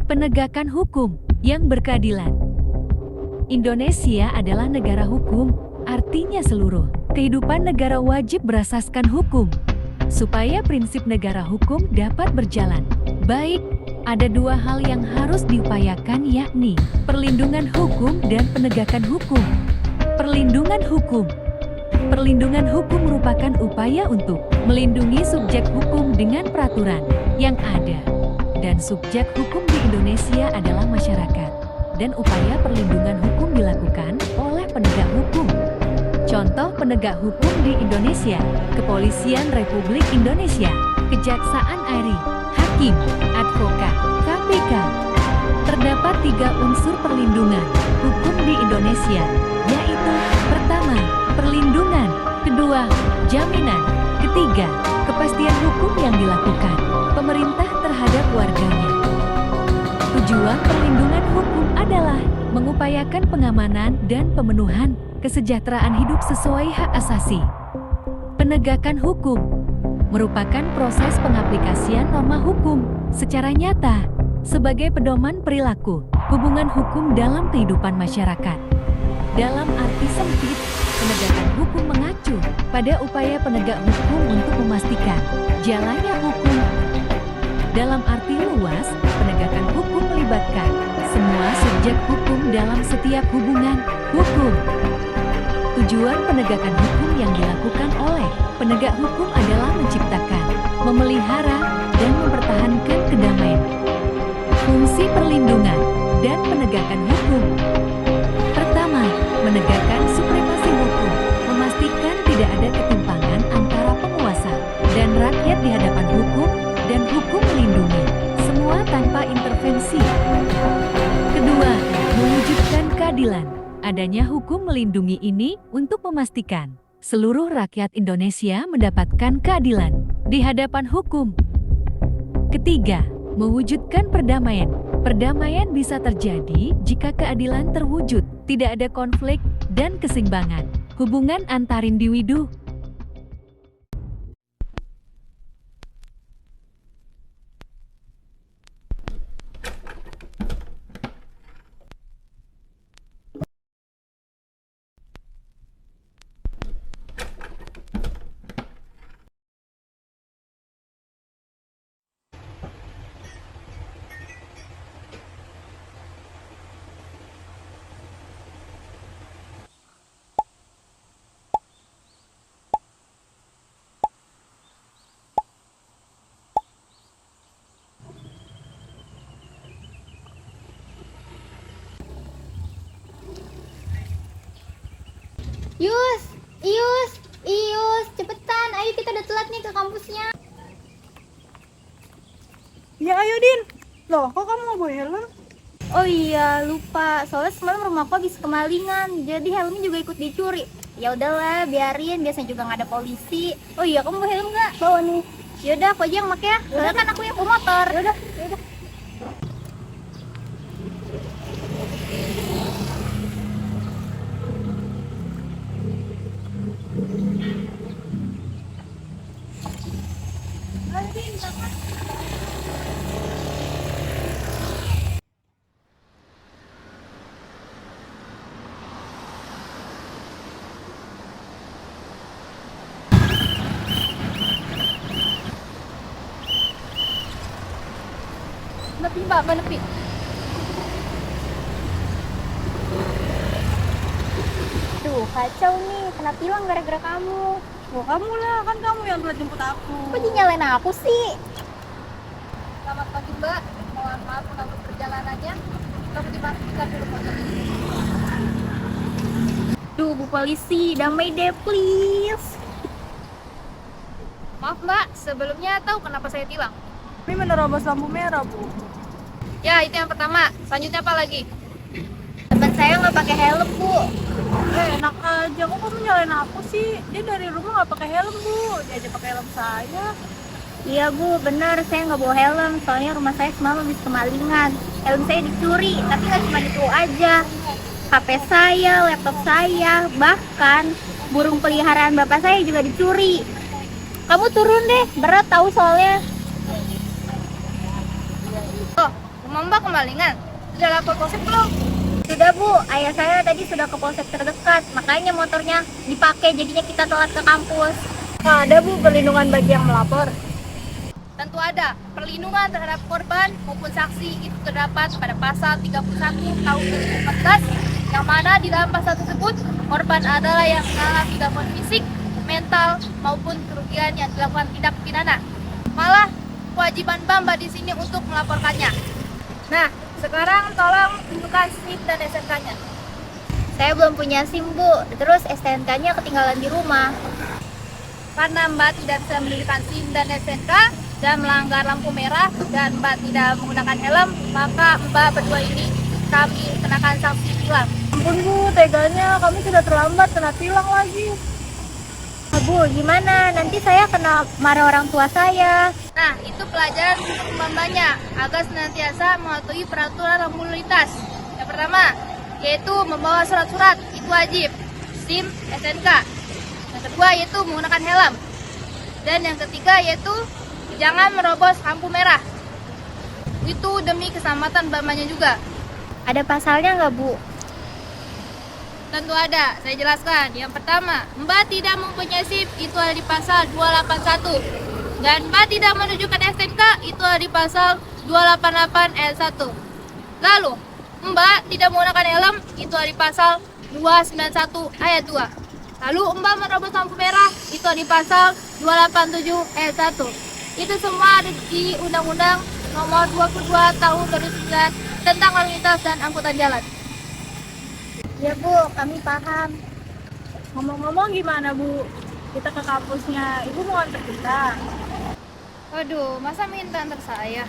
Penegakan hukum yang berkeadilan. Indonesia adalah negara hukum, artinya seluruh kehidupan negara wajib berasaskan hukum. Supaya prinsip negara hukum dapat berjalan baik, ada dua hal yang harus diupayakan, yakni perlindungan hukum dan penegakan hukum. Perlindungan hukum. Perlindungan hukum merupakan upaya untuk melindungi subjek hukum dengan peraturan yang ada. Dan subjek hukum di Indonesia adalah masyarakat. Dan upaya perlindungan hukum dilakukan oleh penegak hukum. Contoh penegak hukum di Indonesia: Kepolisian Republik Indonesia, Kejaksaan RI, Hakim, Advokat, KPK. Terdapat 3 unsur perlindungan hukum di Indonesia, yaitu: pertama, perlindungan; kedua, jaminan; ketiga, kepastian hukum yang dilakukan pemerintah terhadap warganya. Tujuan perlindungan hukum adalah mengupayakan pengamanan dan pemenuhan kesejahteraan hidup sesuai hak asasi. Penegakan hukum merupakan proses pengaplikasian norma hukum secara nyata sebagai pedoman perilaku hubungan hukum dalam kehidupan masyarakat. Dalam arti sempit, penegakan hukum mengacu pada upaya penegak hukum untuk memastikan jalannya hukum. Dalam arti luas, penegakan hukum melibatkan semua subjek hukum dalam setiap hubungan hukum. Tujuan penegakan hukum yang dilakukan oleh penegak hukum adalah menciptakan, memelihara, dan mempertahankan kedamaian. Fungsi perlindungan dan penegakan hukum. Pertama, menegakkan supremasi hukum, memastikan tidak ada ketimpangan antara penguasa dan rakyat di hadapan hukum, dan hukum melindungi semua tanpa intervensi. Kedua, mewujudkan keadilan. Adanya hukum melindungi ini untuk memastikan seluruh rakyat Indonesia mendapatkan keadilan di hadapan hukum. Ketiga, mewujudkan perdamaian. Perdamaian bisa terjadi jika keadilan terwujud, tidak ada konflik dan keseimbangan hubungan antar individu. Ius, Ius, cepetan, ayo kita udah telat nih ke kampusnya. Ya ayo Din. Loh kok kamu nggak bawa helm? Oh iya, lupa. Soalnya semalam rumahku habis kemalingan, jadi helmnya juga ikut dicuri. Ya udahlah, biarin, biasanya juga nggak ada polisi. Oh iya, kamu bawa helm nggak? Bawa nih. Yaudah, aku aja yang pakai ya. Soalnya kan aku yang bawa motor. Yaudah. Nepi mbak, nepi. Duh, kacau nih, kena tilang gara-gara kamu. Oh kamu lah, kan kamu yang telat jemput aku. Kok jadi nyalain aku sih? Selamat pagi Mbak, mohon maaf mengganggu perjalanannya. Kamu dipastikan dulu motornya. Duh, Bu Polisi, damai deh please. Maaf Mbak, sebelumnya tahu kenapa saya tilang? Ini menerobos lampu merah Bu. Ya, itu yang pertama. Selanjutnya apa lagi? Teman saya nggak pakai helm, Bu. Enak aja, kok kamu nyalain aku sih? Dia dari rumah nggak pakai helm Bu, dia aja pakai helm saya. Iya Bu, bener, saya nggak bawa helm. Soalnya rumah saya semalam habis kemalingan. Helm saya dicuri, tapi nggak cuma itu aja. HP saya, laptop saya, bahkan burung peliharaan bapak saya juga dicuri. Kamu turun deh, berat tahu soalnya. Rumah Mbak kemalingan. Sudah lapor polsek belum? Sudah Bu, ayah saya tadi sudah ke polsek terdekat, makanya motornya dipakai jadinya kita telat ke kampus. Ada Bu perlindungan bagi yang melapor. Tentu ada. Perlindungan terhadap korban maupun saksi itu terdapat pada pasal 31 tahun 2014, yang mana di dalam pasal tersebut korban adalah yang mengalami gangguan fisik, mental maupun kerugian yang dilakukan tindak pidana. Malah kewajiban Mbak di sini untuk melaporkannya. Nah, sekarang tolong tunjukkan SIM dan SNK-nya. Saya belum punya SIM Bu, terus STNK-nya ketinggalan di rumah. Karena Mbak tidak bisa menunjukkan SIM dan SNK dan melanggar lampu merah dan Mbak tidak menggunakan helm, maka Mbak berdua ini kami kenakan sanksi tilang. Ampun Bu, teganya kami sudah terlambat kena tilang lagi. Bu, gimana? Nanti saya kena marah orang tua saya. Nah, itu pelajaran untuk Mbaknya agar senantiasa mematuhi peraturan lalu lintas. Yang pertama, yaitu membawa surat-surat, itu wajib, SIM, SNK. Yang kedua, yaitu menggunakan helm. Dan yang ketiga, yaitu jangan merobos lampu merah. Itu demi keselamatan Mbaknya juga. Ada pasalnya nggak Bu? Tentu ada, saya jelaskan. Yang pertama, Mbak tidak mempunyai SIM, itu ada di pasal 281. Dan Mbak tidak menunjukkan STNK, itu ada di pasal 288 ayat 1. Lalu, Mbak tidak menggunakan helm, itu ada di pasal 291 ayat 2. Lalu Mbak merobos lampu merah, itu ada di pasal 287 ayat 1. Itu semua ada di Undang-Undang Nomor 22 Tahun 2009 tentang lalu lintas dan angkutan jalan. Ya Bu, kami paham. Ngomong-ngomong gimana Bu? Kita ke kampusnya, Ibu mau antar kita? Waduh, masa minta antar saya?